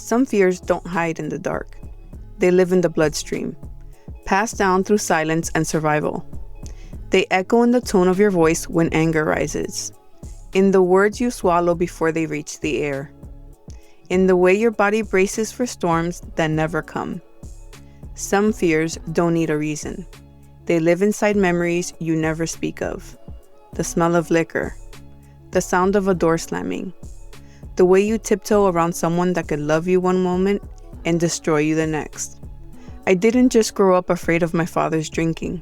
Some fears don't hide in the dark. They live in the bloodstream, passed down through silence and survival. They echo in the tone of your voice when anger rises, in the words you swallow before they reach the air, in the way your body braces for storms that never come. Some fears don't need a reason. They live inside memories you never speak of. The smell of liquor, the sound of a door slamming, the way you tiptoe around someone that could love you one moment and destroy you the next. I didn't just grow up afraid of my father's drinking.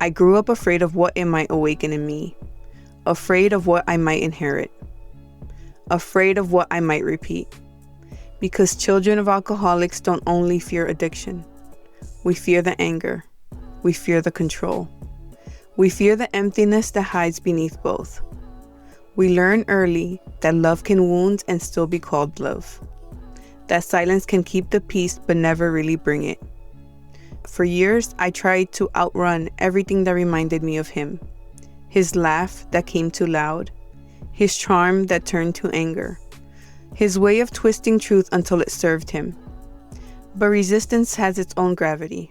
I grew up afraid of what it might awaken in me, afraid of what I might inherit, afraid of what I might repeat. Because children of alcoholics don't only fear addiction. We fear the anger. We fear the control. We fear the emptiness that hides beneath both. We learn early that love can wound and still be called love. That silence can keep the peace but never really bring it. For years, I tried to outrun everything that reminded me of him. His laugh that came too loud. His charm that turned to anger. His way of twisting truth until it served him. But resistance has its own gravity.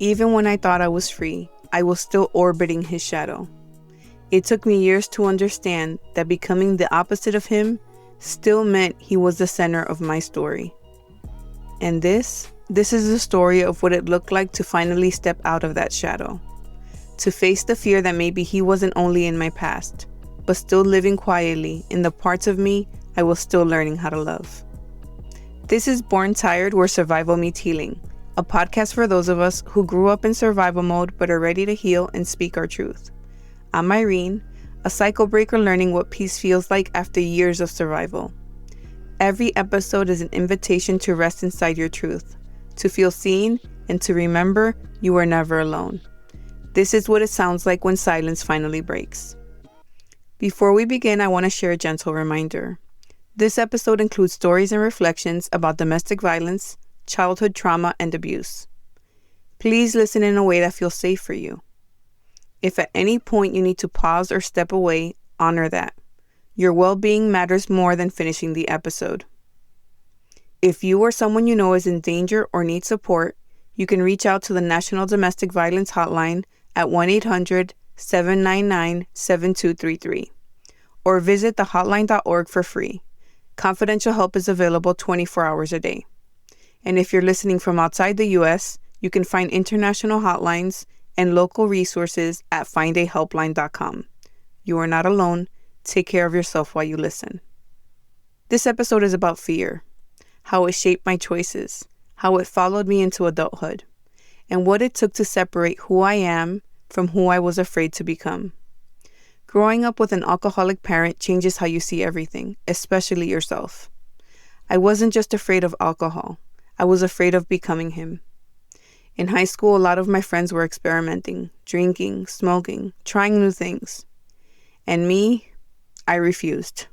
Even when I thought I was free, I was still orbiting his shadow. It took me years to understand that becoming the opposite of him still meant he was the center of my story. And this is the story of what it looked like to finally step out of that shadow. To face the fear that maybe he wasn't only in my past, but still living quietly in the parts of me I was still learning how to love. This is Born Tired, where survival meets healing, a podcast for those of us who grew up in survival mode but are ready to heal and speak our truth. I'm Irene, a cycle breaker learning what peace feels like after years of survival. Every episode is an invitation to rest inside your truth, to feel seen, and to remember you are never alone. This is what it sounds like when silence finally breaks. Before we begin, I want to share a gentle reminder. This episode includes stories and reflections about domestic violence, childhood trauma, and abuse. Please listen in a way that feels safe for you. If at any point you need to pause or step away, honor that. Your well-being matters more than finishing the episode. If you or someone you know is in danger or needs support, you can reach out to the National Domestic Violence Hotline at 1-800-799-7233 or visit thehotline.org for free. Confidential help is available 24 hours a day. And if you're listening from outside the U.S., you can find international hotlines and local resources at findahelpline.com. You are not alone. Take care of yourself while you listen. This episode is about fear, how it shaped my choices, how it followed me into adulthood, and what it took to separate who I am from who I was afraid to become. Growing up with an alcoholic parent changes how you see everything, especially yourself. I wasn't just afraid of alcohol. I was afraid of becoming him. In high school, a lot of my friends were experimenting, drinking, smoking, trying new things. And me, I refused.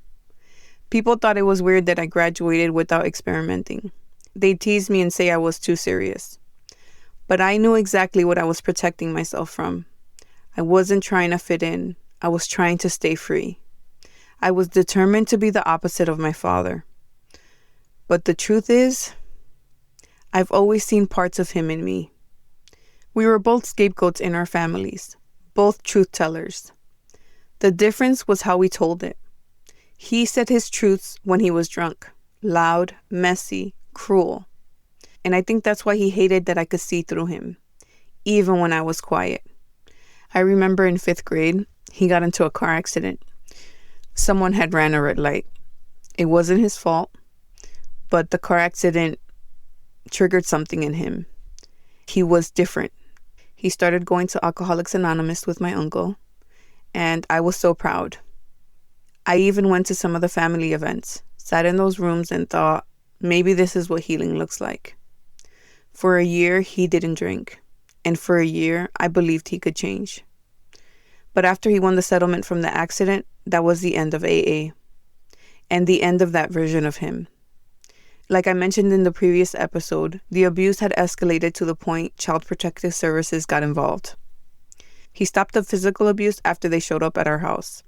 People thought it was weird that I graduated without experimenting. They teased me and say I was too serious. But I knew exactly what I was protecting myself from. I wasn't trying to fit in. I was trying to stay free. I was determined to be the opposite of my father. But the truth is, I've always seen parts of him in me. We were both scapegoats in our families, both truth tellers. The difference was how we told it. He said his truths when he was drunk, loud, messy, cruel. And I think that's why he hated that I could see through him, even when I was quiet. I remember in 5th grade, he got into a car accident. Someone had ran a red light. It wasn't his fault, but the car accident triggered something in him. He was different. He started going to Alcoholics Anonymous with my uncle, and I was so proud. I even went to some of the family events, sat in those rooms and thought, maybe this is what healing looks like. For a year, he didn't drink, and for a year, I believed he could change. But after he won the settlement from the accident, that was the end of AA, and the end of that version of him. Like I mentioned in the previous episode, the abuse had escalated to the point Child Protective Services got involved. He stopped the physical abuse after they showed up at our house,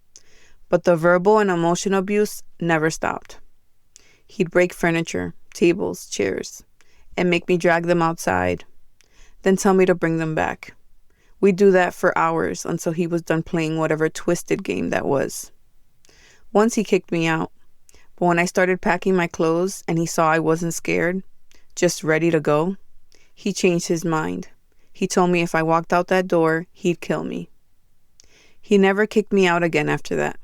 but the verbal and emotional abuse never stopped. He'd break furniture, tables, chairs, and make me drag them outside, then tell me to bring them back. We'd do that for hours until he was done playing whatever twisted game that was. Once he kicked me out, but when I started packing my clothes and he saw I wasn't scared, just ready to go, he changed his mind. He told me if I walked out that door, he'd kill me. He never kicked me out again after that.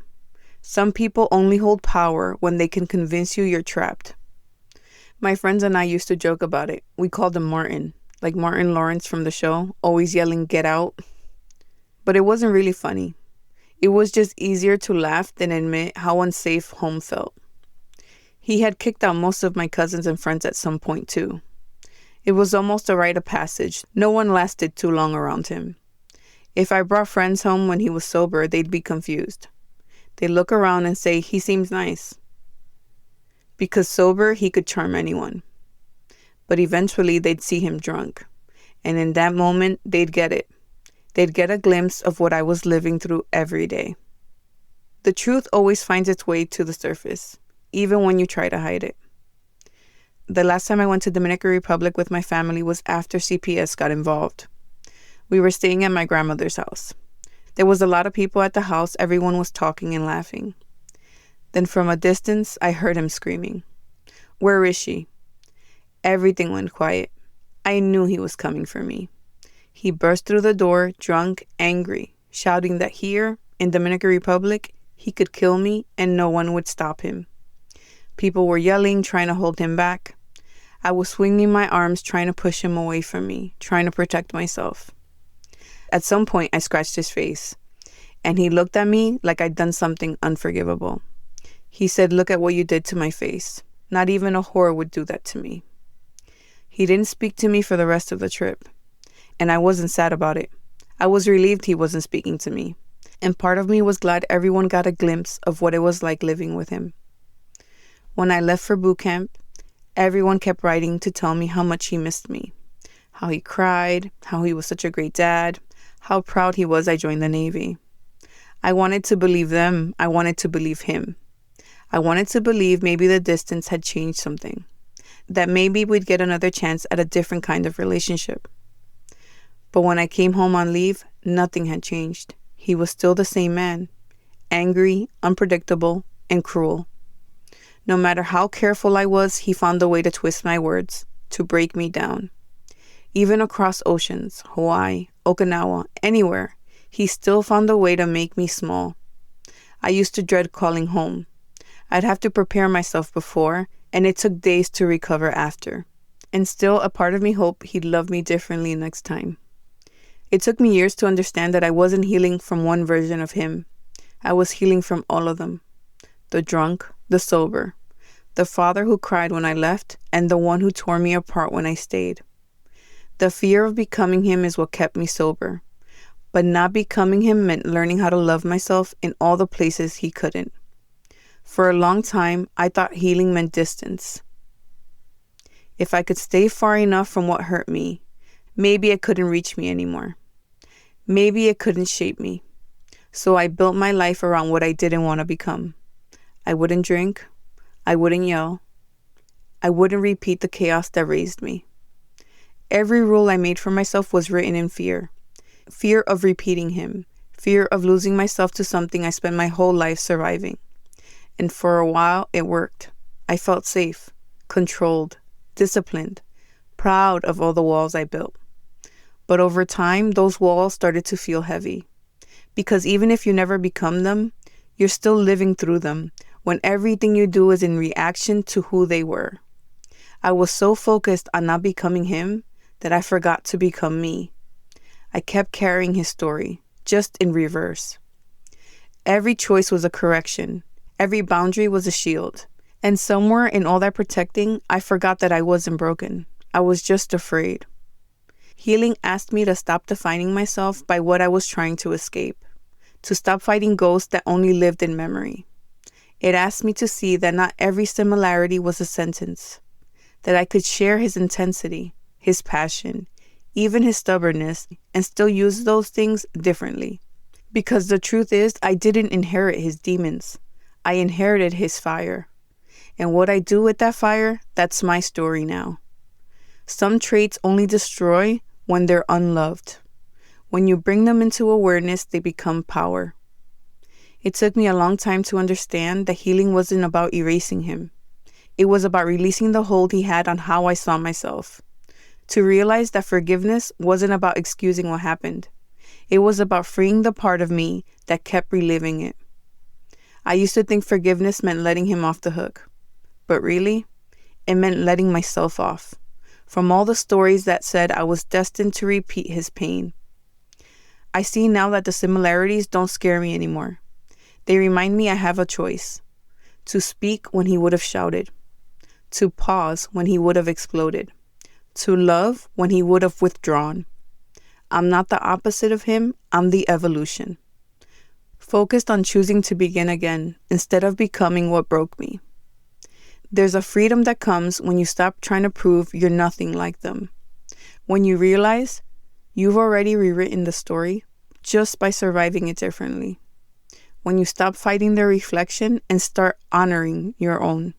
Some people only hold power when they can convince you you're trapped. My friends and I used to joke about it. We called him Martin, like Martin Lawrence from the show, always yelling, "Get out." But it wasn't really funny. It was just easier to laugh than admit how unsafe home felt. He had kicked out most of my cousins and friends at some point too. It was almost a rite of passage. No one lasted too long around him. If I brought friends home when he was sober, they'd be confused. They'd look around and say, "He seems nice." Because sober, he could charm anyone. But eventually, they'd see him drunk. And in that moment, they'd get it. They'd get a glimpse of what I was living through every day. The truth always finds its way to the surface, even when you try to hide it. The last time I went to Dominican Republic with my family was after CPS got involved. We were staying at my grandmother's house. There was a lot of people at the house. Everyone was talking and laughing. Then from a distance, I heard him screaming. "Where is she?" Everything went quiet. I knew he was coming for me. He burst through the door, drunk, angry, shouting that here, in Dominican Republic, he could kill me and no one would stop him. People were yelling, trying to hold him back. I was swinging my arms, trying to push him away from me, trying to protect myself. At some point, I scratched his face, and he looked at me like I'd done something unforgivable. He said, "Look at what you did to my face. Not even a whore would do that to me." He didn't speak to me for the rest of the trip, and I wasn't sad about it. I was relieved he wasn't speaking to me, and part of me was glad everyone got a glimpse of what it was like living with him. When I left for boot camp, everyone kept writing to tell me how much he missed me, how he cried, how he was such a great dad, how proud he was I joined the Navy. I wanted to believe them. I wanted to believe him. I wanted to believe maybe the distance had changed something, that maybe we'd get another chance at a different kind of relationship. But when I came home on leave, nothing had changed. He was still the same man, angry, unpredictable, and cruel. No matter how careful I was, he found a way to twist my words, to break me down. Even across oceans, Hawaii, Okinawa, anywhere, he still found a way to make me small. I used to dread calling home. I'd have to prepare myself before, and it took days to recover after. And still, a part of me hoped he'd love me differently next time. It took me years to understand that I wasn't healing from one version of him. I was healing from all of them. The drunk, the sober, the father who cried when I left, and the one who tore me apart when I stayed. The fear of becoming him is what kept me sober. But not becoming him meant learning how to love myself in all the places he couldn't. For a long time, I thought healing meant distance. If I could stay far enough from what hurt me, maybe it couldn't reach me anymore. Maybe it couldn't shape me. So I built my life around what I didn't want to become. I wouldn't drink. I wouldn't yell. I wouldn't repeat the chaos that raised me. Every rule I made for myself was written in fear. Fear of repeating him. Fear of losing myself to something I spent my whole life surviving. And for a while, it worked. I felt safe, controlled, disciplined, proud of all the walls I built. But over time, those walls started to feel heavy. Because even if you never become them, you're still living through them when everything you do is in reaction to who they were. I was so focused on not becoming him that I forgot to become me. I kept carrying his story, just in reverse. Every choice was a correction. Every boundary was a shield. And somewhere in all that protecting, I forgot that I wasn't broken. I was just afraid. Healing asked me to stop defining myself by what I was trying to escape, to stop fighting ghosts that only lived in memory. It asked me to see that not every similarity was a sentence, that I could share his intensity, his passion, even his stubbornness, and still use those things differently. Because the truth is, I didn't inherit his demons. I inherited his fire. And what I do with that fire, that's my story now. Some traits only destroy when they're unloved. When you bring them into awareness, they become power. It took me a long time to understand that healing wasn't about erasing him. It was about releasing the hold he had on how I saw myself. To realize that forgiveness wasn't about excusing what happened. It was about freeing the part of me that kept reliving it. I used to think forgiveness meant letting him off the hook. But really, it meant letting myself off. From all the stories that said I was destined to repeat his pain. I see now that the similarities don't scare me anymore. They remind me I have a choice. To speak when he would have shouted. To pause when he would have exploded. To love when he would have withdrawn. I'm not the opposite of him, I'm the evolution. Focused on choosing to begin again instead of becoming what broke me. There's a freedom that comes when you stop trying to prove you're nothing like them. When you realize you've already rewritten the story just by surviving it differently. When you stop fighting their reflection and start honoring your own.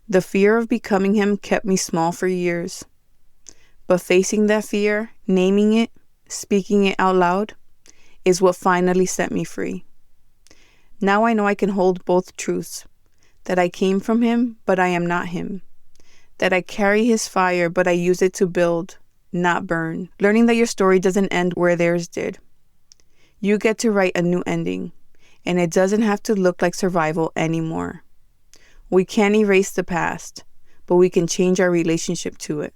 The fear of becoming him kept me small for years. But facing that fear, naming it, speaking it out loud, is what finally set me free. Now I know I can hold both truths. That I came from him, but I am not him. That I carry his fire, but I use it to build, not burn. Learning that your story doesn't end where theirs did. You get to write a new ending, and it doesn't have to look like survival anymore. We can't erase the past, but we can change our relationship to it,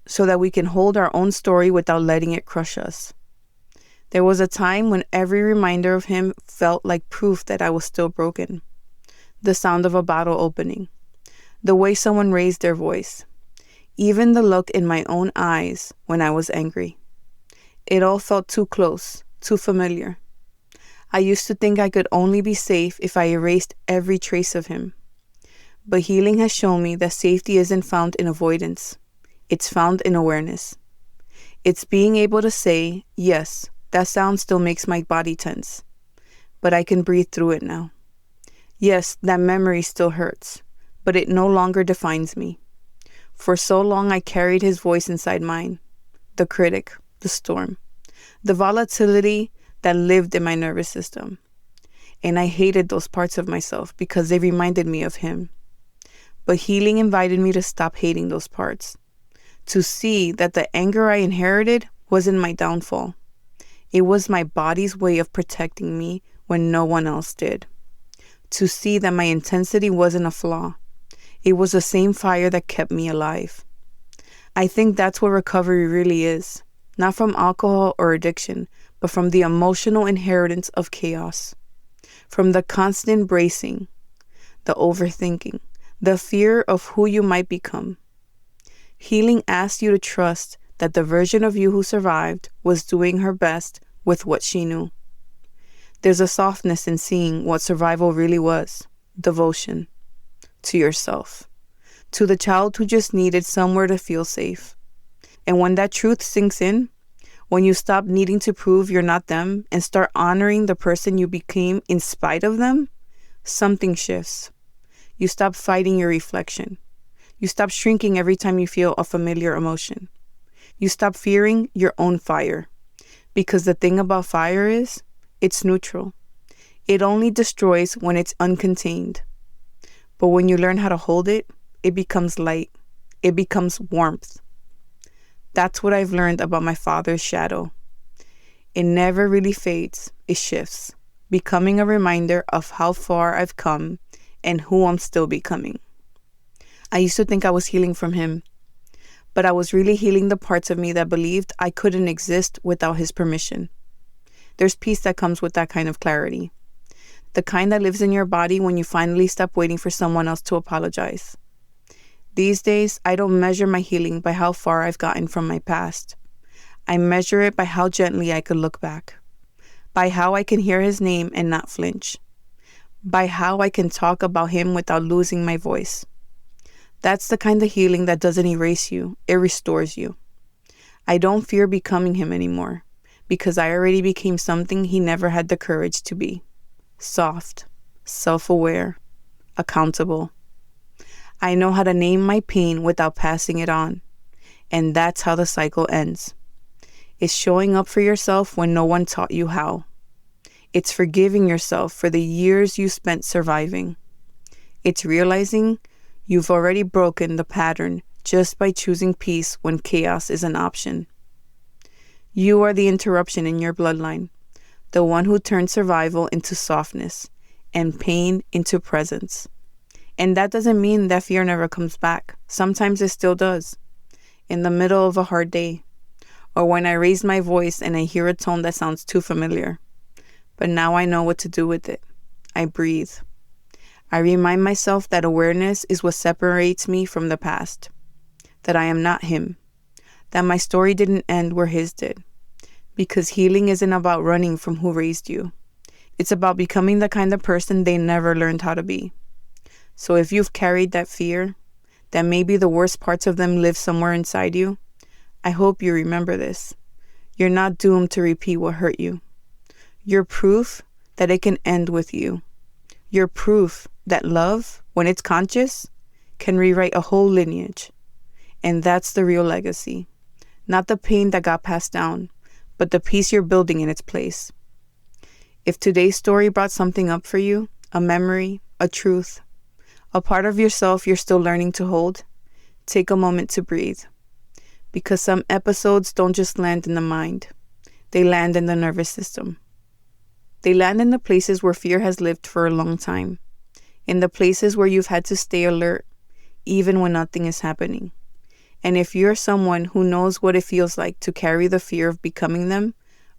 so that we can hold our own story without letting it crush us. There was a time when every reminder of him felt like proof that I was still broken. The sound of a bottle opening, the way someone raised their voice, even the look in my own eyes when I was angry. It all felt too close, too familiar. I used to think I could only be safe if I erased every trace of him. But healing has shown me that safety isn't found in avoidance. It's found in awareness. It's being able to say, yes, that sound still makes my body tense, but I can breathe through it now. Yes, that memory still hurts, but it no longer defines me. For so long I carried his voice inside mine, the critic, the storm, the volatility that lived in my nervous system. And I hated those parts of myself because they reminded me of him. But healing invited me to stop hating those parts, to see that the anger I inherited wasn't my downfall. It was my body's way of protecting me when no one else did. To see that my intensity wasn't a flaw. It was the same fire that kept me alive. I think that's what recovery really is. Not from alcohol or addiction, but from the emotional inheritance of chaos. From the constant bracing, the overthinking, the fear of who you might become. Healing asks you to trust that the version of you who survived was doing her best with what she knew. There's a softness in seeing what survival really was. Devotion. To yourself. To the child who just needed somewhere to feel safe. And when that truth sinks in, when you stop needing to prove you're not them and start honoring the person you became in spite of them, something shifts. You stop fighting your reflection. You stop shrinking every time you feel a familiar emotion. You stop fearing your own fire. Because the thing about fire is, it's neutral. It only destroys when it's uncontained. But when you learn how to hold it, it becomes light. It becomes warmth. That's what I've learned about my father's shadow. It never really fades. It shifts, becoming a reminder of how far I've come and who I'm still becoming. I used to think I was healing from him, but I was really healing the parts of me that believed I couldn't exist without his permission. There's peace that comes with that kind of clarity. The kind that lives in your body when you finally stop waiting for someone else to apologize. These days, I don't measure my healing by how far I've gotten from my past. I measure it by how gently I could look back. By how I can hear his name and not flinch. By how I can talk about him without losing my voice. That's the kind of healing that doesn't erase you, it restores you. I don't fear becoming him anymore, because I already became something he never had the courage to be. Soft, self-aware, accountable, I know how to name my pain without passing it on. And that's how the cycle ends. It's showing up for yourself when no one taught you how. It's forgiving yourself for the years you spent surviving. It's realizing you've already broken the pattern just by choosing peace when chaos is an option. You are the interruption in your bloodline, the one who turned survival into softness and pain into presence. And that doesn't mean that fear never comes back. Sometimes it still does. In the middle of a hard day, or when I raise my voice and I hear a tone that sounds too familiar. But now I know what to do with it. I breathe. I remind myself that awareness is what separates me from the past, that I am not him, that my story didn't end where his did, because healing isn't about running from who raised you. It's about becoming the kind of person they never learned how to be. So if you've carried that fear, that maybe the worst parts of them live somewhere inside you, I hope you remember this. You're not doomed to repeat what hurt you. You're proof that it can end with you. You're proof that love, when it's conscious, can rewrite a whole lineage. And that's the real legacy. Not the pain that got passed down, but the peace you're building in its place. If today's story brought something up for you, a memory, a truth, a part of yourself you're still learning to hold, take a moment to breathe. Because some episodes don't just land in the mind. They land in the nervous system. They land in the places where fear has lived for a long time. In the places where you've had to stay alert, even when nothing is happening. And if you're someone who knows what it feels like to carry the fear of becoming them,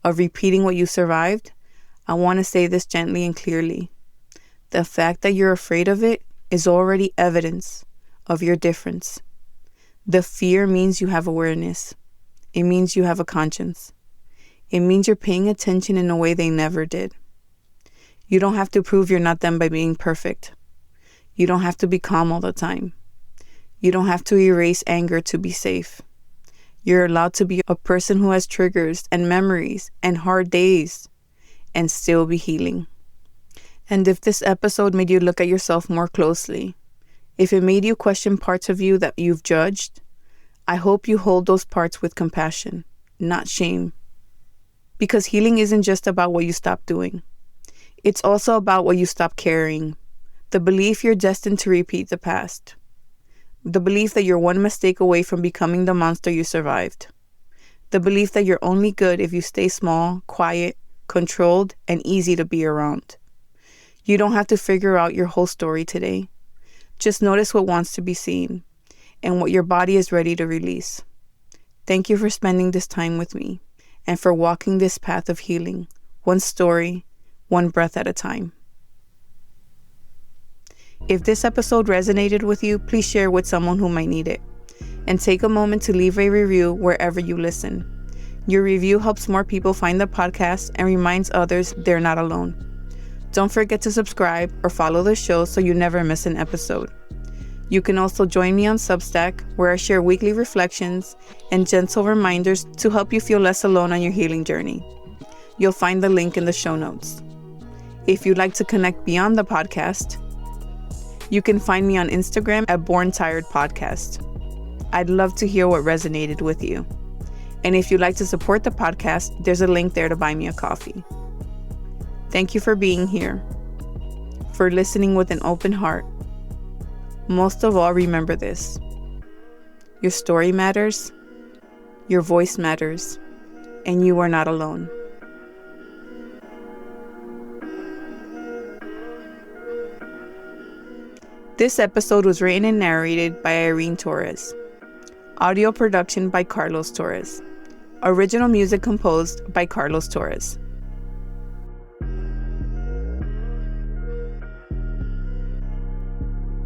of repeating what you survived, I want to say this gently and clearly. The fact that you're afraid of it is already evidence of your difference. The fear means you have awareness. It means you have a conscience. It means you're paying attention in a way they never did. You don't have to prove you're not them by being perfect. You don't have to be calm all the time. You don't have to erase anger to be safe. You're allowed to be a person who has triggers and memories and hard days and still be healing. And if this episode made you look at yourself more closely, if it made you question parts of you that you've judged, I hope you hold those parts with compassion, not shame. Because healing isn't just about what you stop doing. It's also about what you stop carrying. The belief you're destined to repeat the past. The belief that you're one mistake away from becoming the monster you survived. The belief that you're only good if you stay small, quiet, controlled, and easy to be around. You don't have to figure out your whole story today. Just notice what wants to be seen and what your body is ready to release. Thank you for spending this time with me and for walking this path of healing, one story, one breath at a time. If this episode resonated with you, please share with someone who might need it. And take a moment to leave a review wherever you listen. Your review helps more people find the podcast and reminds others they're not alone. Don't forget to subscribe or follow the show so you never miss an episode. You can also join me on Substack, where I share weekly reflections and gentle reminders to help you feel less alone on your healing journey. You'll find the link in the show notes. If you'd like to connect beyond the podcast, you can find me on Instagram at Born Tired Podcast. I'd love to hear what resonated with you. And if you'd like to support the podcast, there's a link there to buy me a coffee. Thank you for being here, for listening with an open heart. Most of all, remember this. Your story matters, your voice matters, and you are not alone. This episode was written and narrated by Irene Torres. Audio production by Carlos Torres. Original music composed by Carlos Torres.